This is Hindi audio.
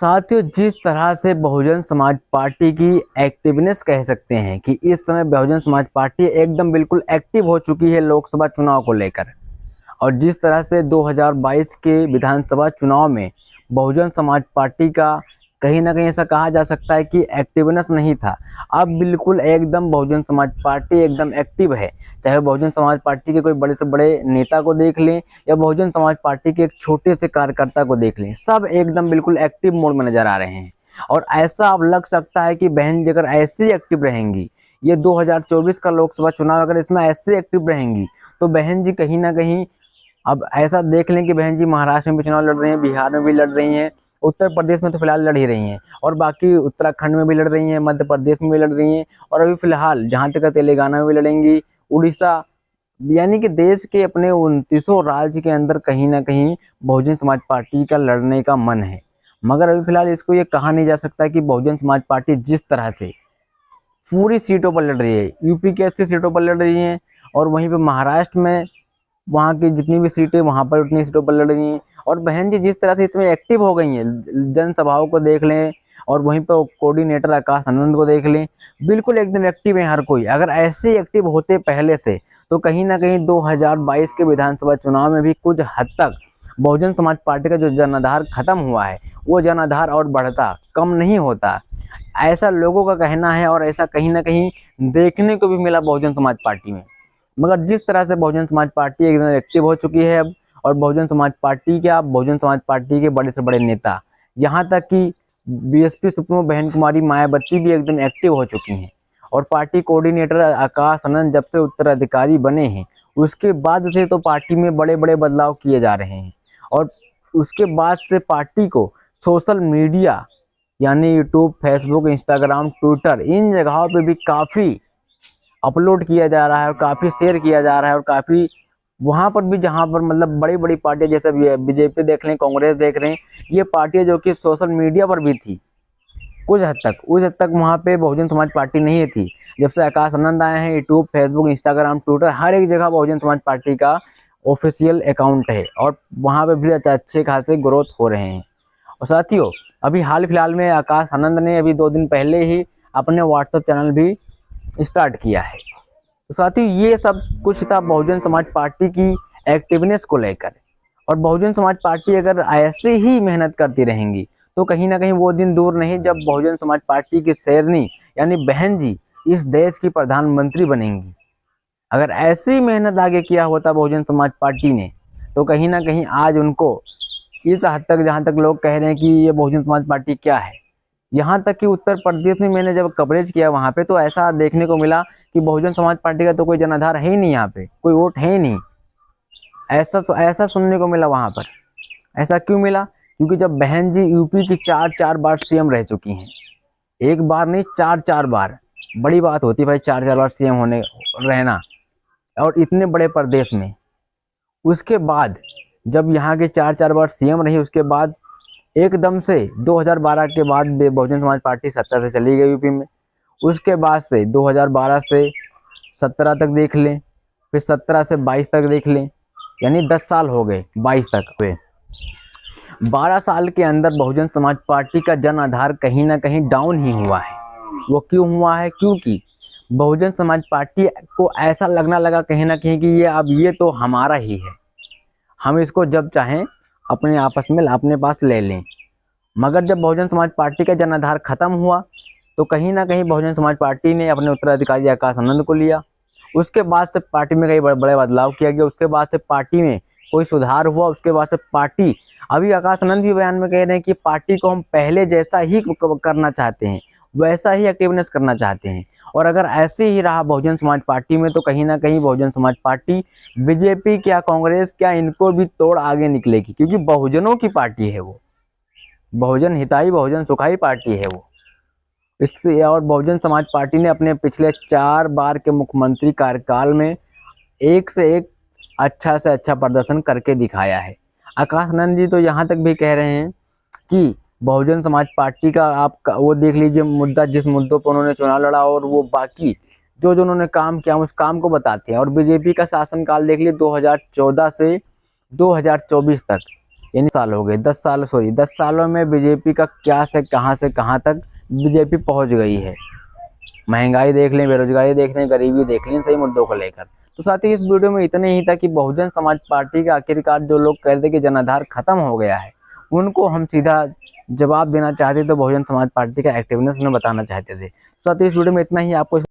साथियों, जिस तरह से बहुजन समाज पार्टी की एक्टिवनेस कह सकते हैं कि इस समय बहुजन समाज पार्टी एकदम बिल्कुल एक्टिव हो चुकी है लोकसभा चुनाव को लेकर। और जिस तरह से 2022 के विधानसभा चुनाव में बहुजन समाज पार्टी का कहीं ना कहीं ऐसा कहा जा सकता है कि एक्टिवनेस नहीं था, अब बिल्कुल एकदम बहुजन समाज पार्टी एकदम एक्टिव है। चाहे बहुजन समाज पार्टी के कोई बड़े से बड़े नेता को देख लें या बहुजन समाज पार्टी के एक छोटे से कार्यकर्ता को देख लें, सब एकदम बिल्कुल एक्टिव मोड में नजर आ रहे हैं। और ऐसा अब लग सकता है कि बहन जी अगर ऐसे एक्टिव रहेंगी, ये 2024 का लोकसभा चुनाव अगर इसमें ऐसे एक्टिव रहेंगी, तो बहन जी कहीं ना कहीं अब ऐसा देख लें कि बहन जी महाराष्ट्र में भी चुनाव लड़ रही हैं, बिहार में भी लड़ रही हैं, उत्तर प्रदेश में तो फिलहाल लड़ ही रही हैं, और बाकी उत्तराखंड में भी लड़ रही हैं, मध्य प्रदेश में भी लड़ रही हैं, और अभी फिलहाल जहाँ तक तेलंगाना में भी लड़ेंगी, उड़ीसा, यानी कि देश के अपने 29 राज्य के अंदर कहीं ना कहीं बहुजन समाज पार्टी का लड़ने का मन है। मगर अभी फिलहाल इसको ये कहा नहीं जा सकता कि बहुजन समाज पार्टी जिस तरह से पूरी सीटों पर लड़ रही है, यूपी के 80 सीटों पर लड़ रही हैं, और वहीं पर महाराष्ट्र में वहाँ की जितनी भी सीटें वहाँ पर उतनी सीटों पर लड़ रही हैं। और बहन जी जिस तरह से इसमें एक्टिव हो गई हैं, जनसभाओं को देख लें और वहीं पर कोऑर्डिनेटर आकाश आनंद को देख लें, बिल्कुल एकदम एक्टिव है हर कोई। अगर ऐसे एक्टिव होते पहले से, तो कहीं ना कहीं 2022 के विधानसभा चुनाव में भी कुछ हद तक बहुजन समाज पार्टी का जो जनाधार खत्म हुआ है, वो जनाधार और बढ़ता, कम नहीं होता, ऐसा लोगों का कहना है। और ऐसा कहीं ना कहीं देखने को भी मिला बहुजन समाज पार्टी में। मगर जिस तरह से बहुजन समाज पार्टी एकदम एक्टिव हो चुकी है अब, और बहुजन समाज पार्टी के बड़े से बड़े नेता, यहाँ तक कि बीएसपी सुप्रीमो बहन कुमारी मायावती भी एकदम एक्टिव हो चुकी हैं। और पार्टी कोऑर्डिनेटर आकाश आनंद जब से उत्तराधिकारी बने हैं, उसके बाद से तो पार्टी में बड़े बड़े बदलाव किए जा रहे हैं। और उसके बाद से पार्टी को सोशल मीडिया यानी यूट्यूब, फेसबुक, इंस्टाग्राम, ट्विटर, इन जगहों पे भी काफ़ी अपलोड किया जा रहा है और काफ़ी शेयर किया जा रहा है। और काफ़ी वहाँ पर भी जहाँ पर मतलब बड़ी बड़ी पार्टियाँ जैसे बीजेपी देख लें, कांग्रेस देख रहे हैं, ये पार्टियाँ जो कि सोशल मीडिया पर भी थी कुछ हद तक, उस हद तक वहाँ पे बहुजन समाज पार्टी नहीं थी। जब से आकाश आनंद आए हैं, यूट्यूब, फेसबुक, इंस्टाग्राम, ट्विटर, हर एक जगह बहुजन समाज पार्टी का ऑफिशियल अकाउंट है, और वहाँ पे भी अच्छे खासे ग्रोथ हो रहे हैं। और साथियों, अभी हाल फिलहाल में आकाश आनंद ने अभी 2 दिन पहले ही अपने व्हाट्सएप चैनल भी स्टार्ट किया है। तो साथियों, ये सब कुछ था बहुजन समाज पार्टी की एक्टिवनेस को लेकर। और बहुजन समाज पार्टी अगर ऐसे ही मेहनत करती रहेंगी, तो कहीं ना कहीं वो दिन दूर नहीं जब बहुजन समाज पार्टी की शेरनी यानी बहन जी इस देश की प्रधानमंत्री बनेंगी। अगर ऐसी मेहनत आगे किया होता बहुजन समाज पार्टी ने, तो कहीं ना कहीं आज उनको इस हद तक, जहाँ तक लोग कह रहे हैं कि ये बहुजन समाज पार्टी क्या है, यहाँ तक कि उत्तर प्रदेश में मैंने जब कवरेज किया वहाँ पे, तो ऐसा देखने को मिला कि बहुजन समाज पार्टी का तो कोई जनाधार है ही नहीं, यहाँ पे कोई वोट है ही नहीं। ऐसा सुनने को मिला वहाँ पर। ऐसा क्यों मिला? क्योंकि जब बहन जी यूपी की 4 बार सीएम रह चुकी हैं, एक बार नहीं 4 बार, बड़ी बात होती है भाई 4 बार सीएम होने रहना, और इतने बड़े प्रदेश में। उसके बाद जब यहाँ के 4 बार सीएम रही, उसके बाद एकदम से 2012 के बाद बहुजन समाज पार्टी सत्ता से चली गई यूपी में। उसके बाद से 2012 से 17 तक देख लें, फिर 17 से 22 तक देख लें, यानी 10 साल हो गए, 22 तक हुए। 12 साल के अंदर बहुजन समाज पार्टी का जन आधार कहीं ना कहीं डाउन ही हुआ है। वो क्यों हुआ है? क्योंकि बहुजन समाज पार्टी को ऐसा लगना लगा कहीं ना कहीं कि ये तो हमारा ही है, हम इसको जब चाहें अपने आपस में अपने पास ले लें। मगर जब बहुजन समाज पार्टी का जनाधार खत्म हुआ, तो कहीं ना कहीं बहुजन समाज पार्टी ने अपने उत्तराधिकारी आकाश आनंद को लिया। उसके बाद से पार्टी में कई बड़े बड़े बदलाव किया गया। उसके बाद से पार्टी में कोई सुधार हुआ। उसके बाद से पार्टी, अभी आकाश आनंद भी बयान में कह रहे हैं कि पार्टी को हम पहले जैसा ही करना चाहते हैं, वैसा ही एक्टिवनेस करना चाहते हैं। और अगर ऐसे ही रहा बहुजन समाज पार्टी में, तो कहीं ना कहीं बहुजन समाज पार्टी बीजेपी क्या, कांग्रेस क्या, इनको भी तोड़ आगे निकलेगी। क्योंकि बहुजनों की पार्टी है वो, बहुजन हिताई, बहुजन सुखाई पार्टी है वो। इससे और बहुजन समाज पार्टी ने अपने पिछले 4 बार के मुख्यमंत्री कार्यकाल में एक से एक अच्छा से अच्छा प्रदर्शन करके दिखाया है। आकाश आनंद जी तो यहाँ तक भी कह रहे हैं कि बहुजन समाज पार्टी का आप वो देख लीजिए मुद्दा, जिस मुद्दों पर उन्होंने चुनाव लड़ा, और वो बाकी जो उन्होंने काम किया उस काम को बताते हैं। और बीजेपी का शासनकाल देख लीजिए 2014 से 2024 तक, यानी साल हो गए, 10 सालों में बीजेपी का क्या से कहां तक बीजेपी पहुंच गई है। महंगाई देख लें, बेरोजगारी देख लें, गरीबी देख लें, सही मुद्दों को लेकर। तो साथ ही इस वीडियो में इतना ही था कि बहुजन समाज पार्टी के आखिरकार जो लोग कह रहे थे कि जनाधार खत्म हो गया है, उनको हम सीधा जवाब देना चाहते थे। बहुजन समाज पार्टी का एक्टिवनेस उन्हें बताना चाहते थे। साथ ही इस वीडियो में इतना ही। आपको